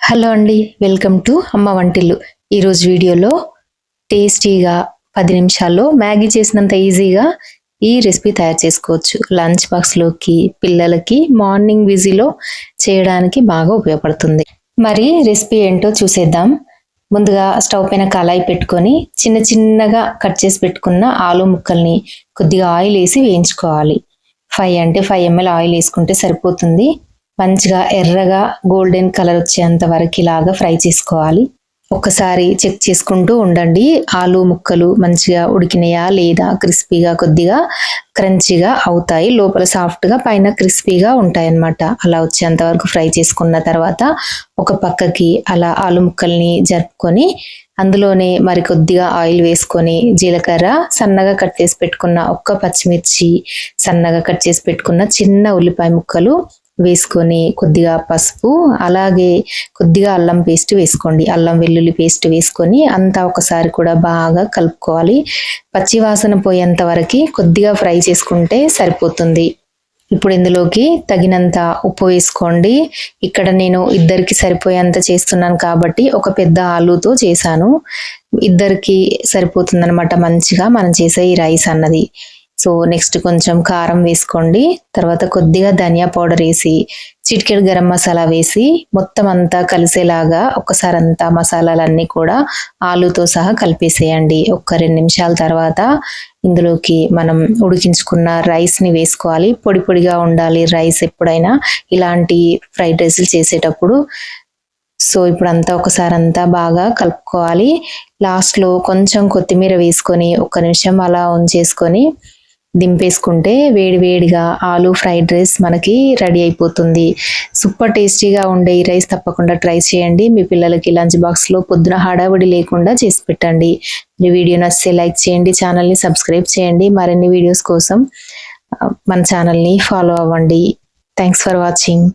Hello అండి, welcome to అమ్మ వంటిల్లు. ఈరోజు వీడియోలో టేస్టీగా 10 నిమిషాల్లో మ్యాగీ చేసినంత ఈజీగా ఈ రెసిపీ తయారు చేసుకోవచ్చు. లంచ్ బాక్స్లోకి పిల్లలకి మార్నింగ్ బిజీలో చేయడానికి బాగా ఉపయోగపడుతుంది. మరి రెసిపీ ఏంటో చూసేద్దాం. ముందుగా స్టవ్ పైన కళాయి పెట్టుకొని చిన్న చిన్నగా కట్ చేసి పెట్టుకున్న ఆలు ముక్కల్ని కొద్దిగా ఆయిల్ వేసి వేయించుకోవాలి. 5 ml ఆయిల్ వేసుకుంటే సరిపోతుంది. మంచిగా ఎర్రగా గోల్డెన్ కలర్ వచ్చేంత వరకు ఇలాగా ఫ్రై చేసుకోవాలి. ఒక్కసారి చెక్ చేసుకుంటూ ఉండండి. ఆలు ముక్కలు మంచిగా ఉడికినాయా లేదా, క్రిస్పీగా కొద్దిగా క్రంచీగా అవుతాయి. లోపల సాఫ్ట్గా పైన క్రిస్పీగా ఉంటాయి అన్నమాట. అలా వచ్చేంత వరకు ఫ్రై చేసుకున్న తర్వాత ఒక పక్కకి అలా ఆలు ముక్కల్ని జరుపుకొని అందులోనే మరి కొద్దిగా ఆయిల్ వేసుకొని జీలకర్ర, సన్నగా కట్ చేసి పెట్టుకున్న ఒక్క పచ్చిమిర్చి, సన్నగా కట్ చేసి పెట్టుకున్న చిన్న ఉల్లిపాయ ముక్కలు వేసుకొని కొద్దిగా పసుపు, అలాగే కొద్దిగా అల్లం పేస్ట్ వేసుకోండి. అల్లం వెల్లుల్లి పేస్ట్ వేసుకొని అంతా ఒకసారి కూడా బాగా కలుపుకోవాలి. పచ్చి వాసన పోయేంత వరకు కొద్దిగా ఫ్రై చేసుకుంటే సరిపోతుంది. ఇప్పుడు ఇందులోకి తగినంత ఉప్పు వేసుకోండి. ఇక్కడ నేను ఇద్దరికి సరిపోయేంత చేస్తున్నాను కాబట్టి ఒక పెద్ద ఆలుతో చేశాను. ఇద్దరికి సరిపోతుందన్నమాట మంచిగా మనం చేసే ఈ రైస్ అన్నది. సో నెక్స్ట్ కొంచెం కారం వేసుకోండి. తర్వాత కొద్దిగా ధనియా పౌడర్ వేసి, చిటికెడు గరం మసాలా వేసి మొత్తం అంతా కలిసేలాగా ఒక్కసారి అంతా మసాలాలన్నీ కూడా ఆలుతో సహా కలిపేసేయండి. ఒక్క 2 నిమిషాల తర్వాత ఇందులోకి మనం ఉడికించుకున్న రైస్ని వేసుకోవాలి. పొడి పొడిగా ఉండాలి రైస్ ఎప్పుడైనా ఇలాంటి ఫ్రైడ్ రైస్లు చేసేటప్పుడు. సో ఇప్పుడు అంతా ఒకసారి అంతా బాగా కలుపుకోవాలి. లాస్ట్లో కొంచెం కొత్తిమీర వేసుకొని 1 నిమిషం అలా ఉంచేసుకొని దింపేసుకుంటే వేడి వేడిగా ఆలు ఫ్రైడ్ రైస్ మనకి రెడీ అయిపోతుంది. సూపర్ టేస్టీగా ఉండే ఈ రైస్ తప్పకుండా ట్రై చేయండి. మీ పిల్లలకి లంచ్ బాక్స్లో పొద్దున హడావిడి లేకుండా చేసి పెట్టండి. ఈ వీడియో నచ్చితే లైక్ చేయండి, ఛానల్ని సబ్స్క్రైబ్ చేయండి. మరిన్ని వీడియోస్ కోసం మన ఛానల్ని ఫాలో అవ్వండి. Thanks for watching.